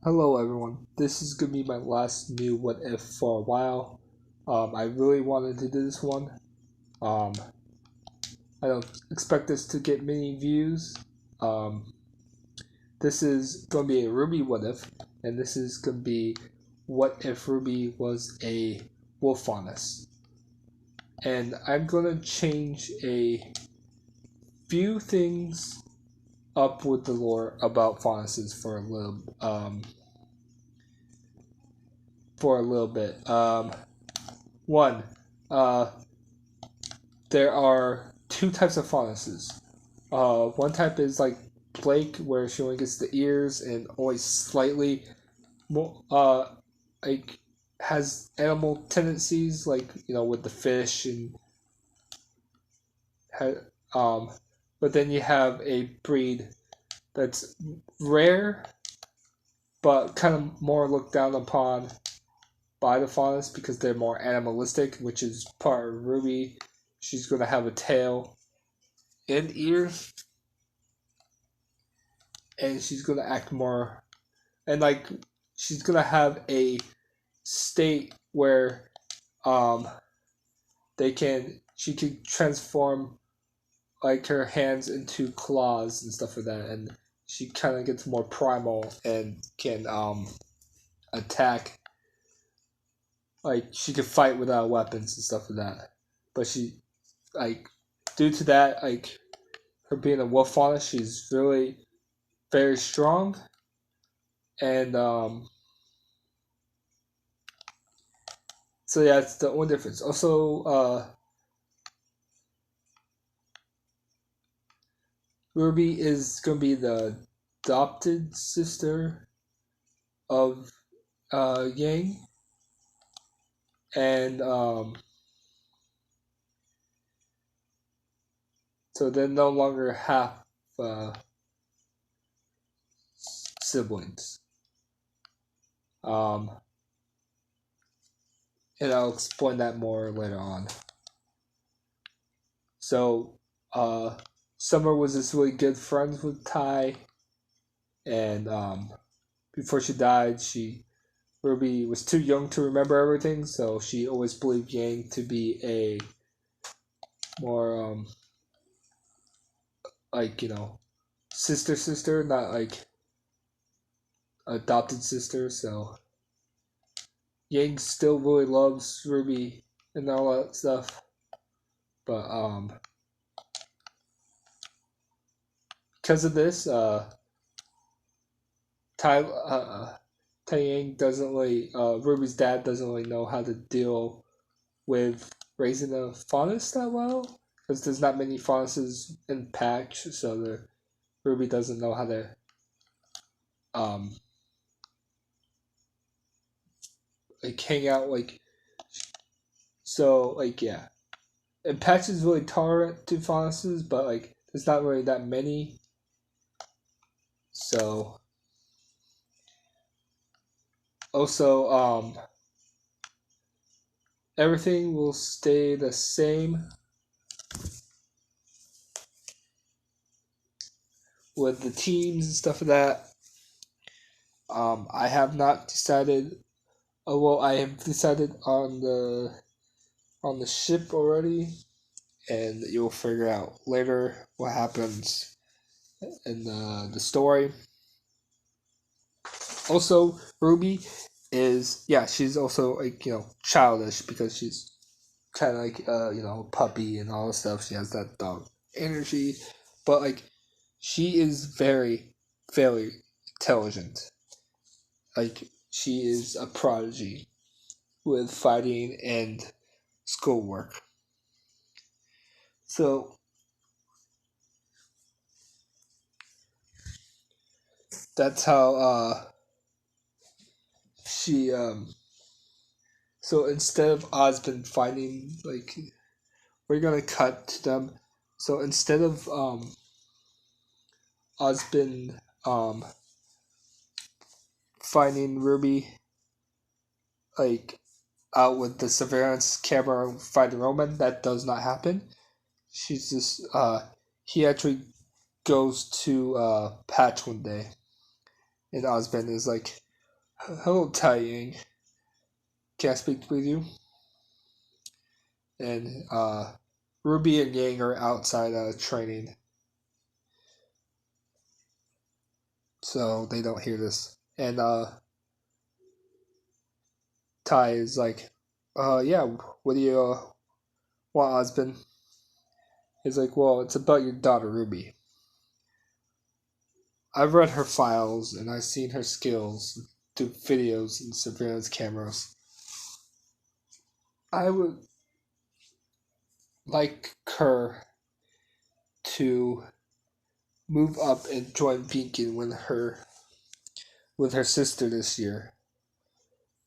Hello everyone, this is gonna be my last new what if for a while. I really wanted to do this one. Um, I don't expect this to get many views. Um, this is gonna be a RWBY what if, and this is gonna be what if RWBY was a wolf faunus. And I'm gonna change a few things up with the lore about faunuses for a little bit. One, uh, there are two types of faunuses. One type is like Blake, where she only gets the ears and always slightly more, like has animal tendencies, like with the fish and um, but then you have a breed that's rare, but kind of more looked down upon by the faunus because they're more animalistic, which is part of RWBY. She's gonna have a tail and ears, and she's gonna act more, and like she's gonna have a state where um she can transform like her hands into claws and stuff like that, and she kind of gets more primal and can attack. Like she can fight without weapons and stuff like that, but she like due to that, like her being a wolf fauna, she's really very strong, and so yeah, it's the only difference. Also, RWBY is gonna be the adopted sister of Yang, and so they're no longer half uh, siblings. Um, and I'll explain that more later on. So, Summer was this really good friends with Tai, and before she died, RWBY was too young to remember everything, so she always believed Yang to be a more like sister, not like adopted sister. So Yang still really loves RWBY and all that stuff, but because of this, Tai Yang doesn't really RWBY's dad doesn't really know how to deal with raising a faunus that well, because there's not many faunuses in patch, so RWBY doesn't know how to um like hang out yeah. And patch is really tolerant to faunuses, but like there's not really that many. So also everything will stay the same with the teams and stuff like that. I have not decided. Well, I have decided on the ship already, and you'll figure out later what happens in the story. Also, RWBY is she's also like childish because she's kind of like puppy and all this stuff. She has that dog energy, but like she is very very intelligent. Like she is a prodigy with fighting and schoolwork. So that's how she so instead of Osmond finding like we're gonna cut to them. So instead of Osmond finding RWBY like out with the surveillance camera fighting Roman, that does not happen. She's just he actually goes to Patch one day, and Osmond is like, Hello, Tai Ying. Can I speak with you? And Ruby and Yang are outside training, so they don't hear this. And Tai is like, yeah, what do you want, husband? He's like, well, it's about your daughter, Ruby. I've read her files and I've seen her skills through videos and surveillance cameras. I would like her to move up and join Beacon with her sister this year.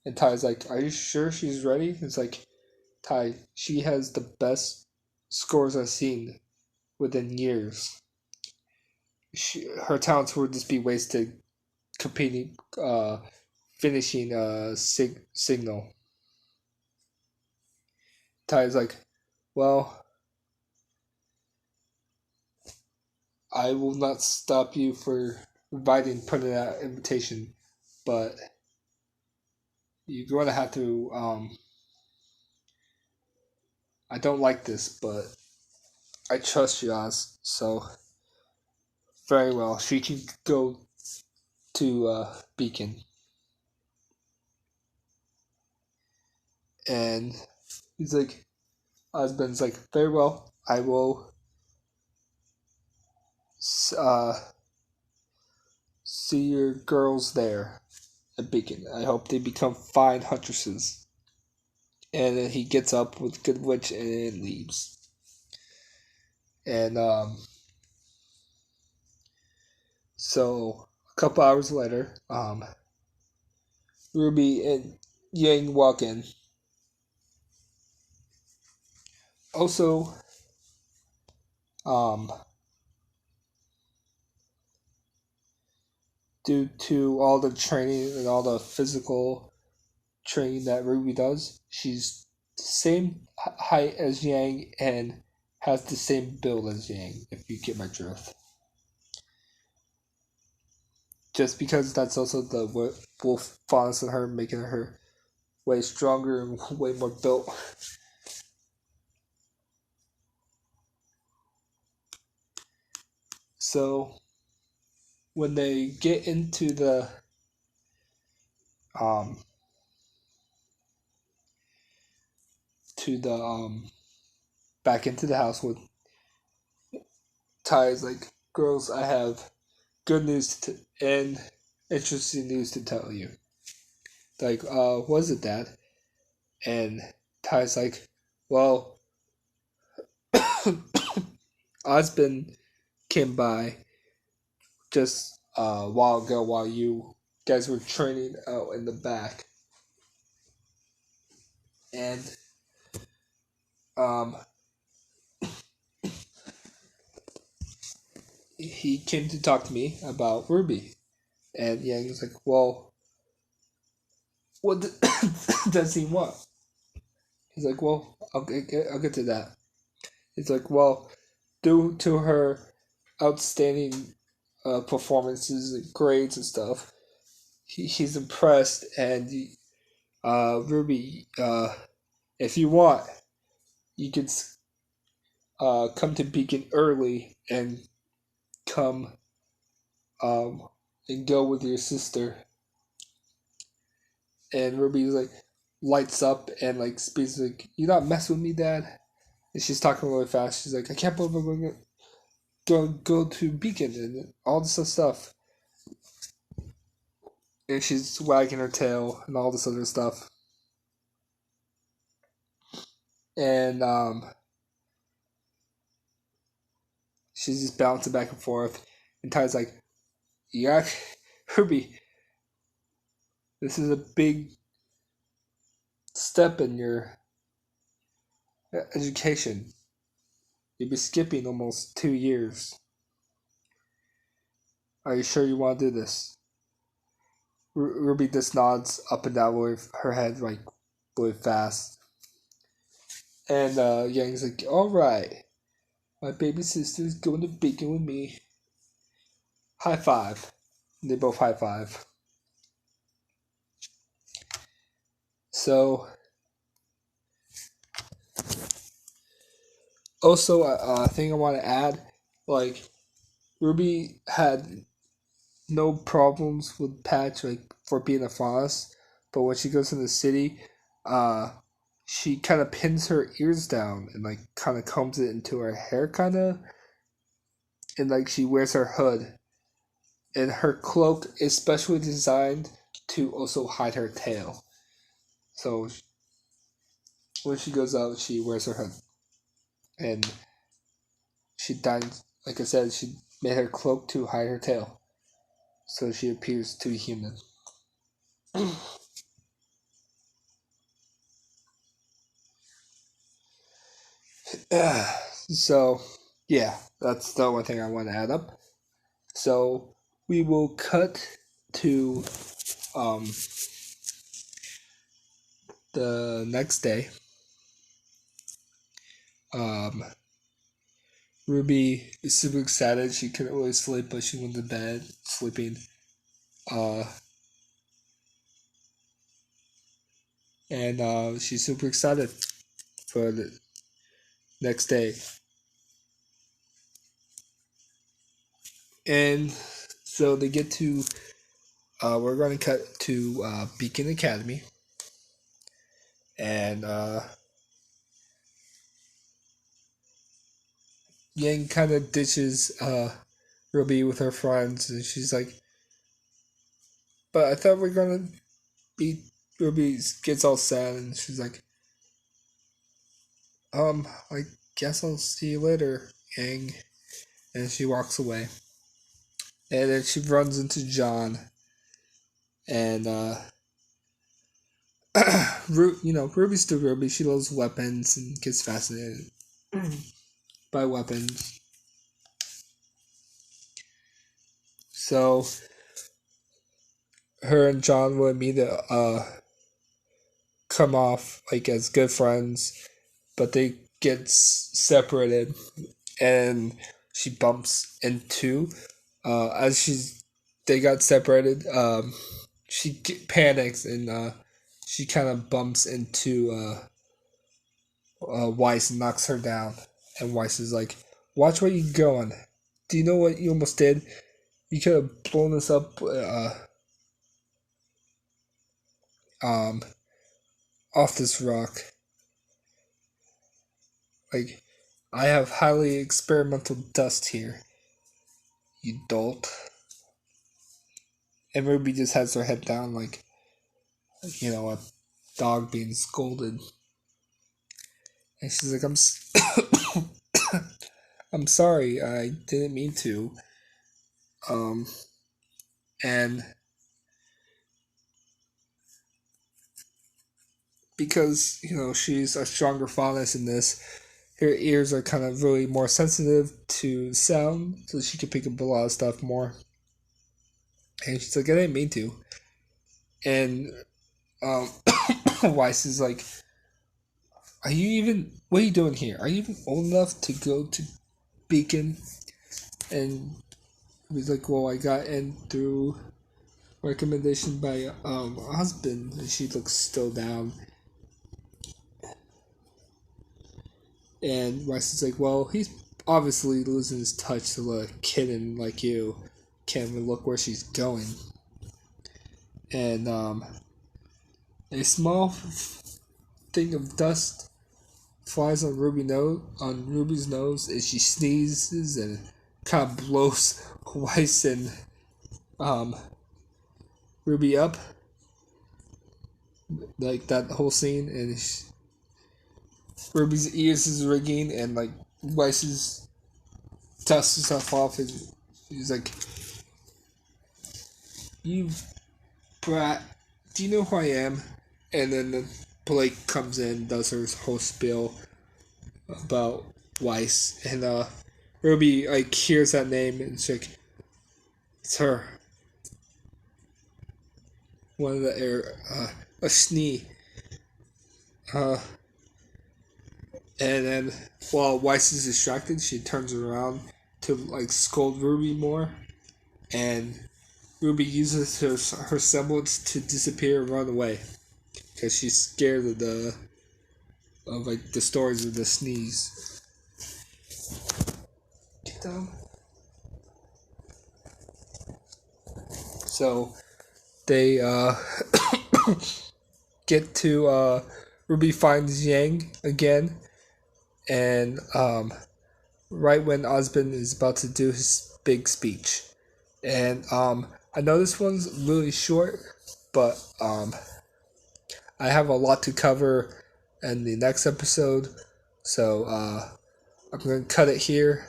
And Ty's like, are you sure she's ready? It's like, Ty, she has the best scores I've seen within years. Her talents would just be wasted competing, finishing signal. Ty's like, well, I will not stop you for putting that invitation, but you're going to have to. I don't like this, but I trust you, Oz. So very well. She can go to Beacon, and he's like, husband's like, very well. I will uh, see your girls there at Beacon. I hope they become fine huntresses. And then he gets up with Good Witch and leaves. And so a couple hours later, Ruby and Yang walk in. Also, um, due to all the training and all the physical training that Ruby does, she's the same height as Yang and has the same build as Yang, if you get my drift. Just because that's also the wolf faunus in her, making her way stronger and way more built. So when they get into the um back into the house with Ty's like, girls, I have good news and interesting news to tell you. Like, what is it, Dad? And Ty's like, well, Osmond came by just a while ago while you guys were training out in the back. And um, he came to talk to me about RWBY. And Yang was like, well, what does he want? He's like, well, I'll get to that. He's like, well, due to her outstanding performances and grades and stuff, he's impressed. And RWBY, if you want, you could come to Beacon early and come and go with your sister. And RWBY's like lights up and like speaks like, "You not mess with me, Dad." And she's talking really fast. She's like, "I can't believe I'm going to go to Beacon and all this other stuff." And she's wagging her tail and all this other stuff. And she's just bouncing back and forth. And Ty's like, "Yeah, RWBY, this is a big step in your education. You'll be skipping almost 2 years. Are you sure you want to do this?" RWBY just nods up and down with her head like really fast. And Yang's like, all right, my baby sister's going to Beacon with me. High five. And they both high five. So also, a thing I want to add, like Ruby had no problems with Patch like for being a faunus, but when she goes in the city, uh, she kind of pins her ears down and like kind of combs it into her hair, kind of, and like she wears her hood, and her cloak is specially designed to also hide her tail. So when she goes out, she wears her hood, and she dyed, like I said, she made her cloak to hide her tail, so she appears to be human. So, yeah, that's the one thing I want to add up. So, we will cut to um, the next day. Um, Ruby is super excited. She couldn't really sleep, but she went to bed sleeping. Uh, and she's super excited for the next day. And so they get to, we're going to cut to Beacon Academy. And Yang kind of ditches Ruby with her friends, and she's like, "But I thought we are gonna be." Ruby gets all sad, and she's like, I guess I'll see you later, Yang." And she walks away, and then she runs into John, and Ruby's still Ruby. She loves weapons and gets fascinated by weapons. So her and John would meet come off like as good friends, but they get separated, and she bumps into as she's they got separated. She panics, and she kind of bumps into Weiss and knocks her down. And Weiss is like, "Watch where you're going. Do you know what you almost did? You could have blown this up um, off this rock. Like, I have highly experimental dust here, you dolt." And Ruby just has her head down, like, a dog being scolded. And she's like, I'm sorry, I didn't mean to. Um, and because, she's a stronger faunus in this, her ears are kind of really more sensitive to sound, so she can pick up a lot of stuff more. And she's like, I didn't mean to. And um, Weiss is like, what are you doing here? Are you even old enough to go to Beacon? And he's like, well, I got in through recommendation by a husband. And she looks still down. And Weiss is like, well, he's obviously losing his touch to let a kitten like you can't even look where she's going. And a small thing of dust flies on Ruby's nose, and she sneezes and kind of blows Weiss and um, Ruby up, like that whole scene. And Ruby's ears is ringing, and like Weiss's dusts himself off, and he's like, "You brat, do you know who I am?" And then Blake comes in, does her whole spiel about Weiss, and Ruby like hears that name, and she's like, "It's her." One of the air, a Schnee. Uh, and then while Weiss is distracted, she turns around to like scold Ruby more, and Ruby uses her semblance to disappear and run away. because she's scared of the stories of the sneeze. Get down. So they get to Ruby finds Yang again, and right when Osmond is about to do his big speech, and I know this one's really short, but I have a lot to cover in the next episode, so I'm going to cut it here.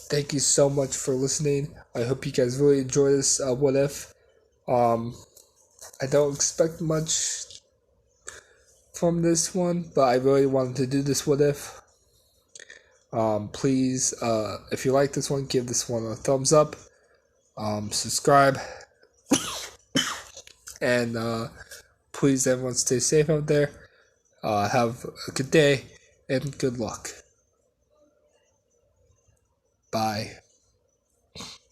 Thank you so much for listening. I hope you guys really enjoy this What If. I don't expect much from this one, but I really wanted to do this What If. Please, if you like this one, give this one a thumbs up. Subscribe. And please, everyone, stay safe out there. Have a good day and good luck. Bye.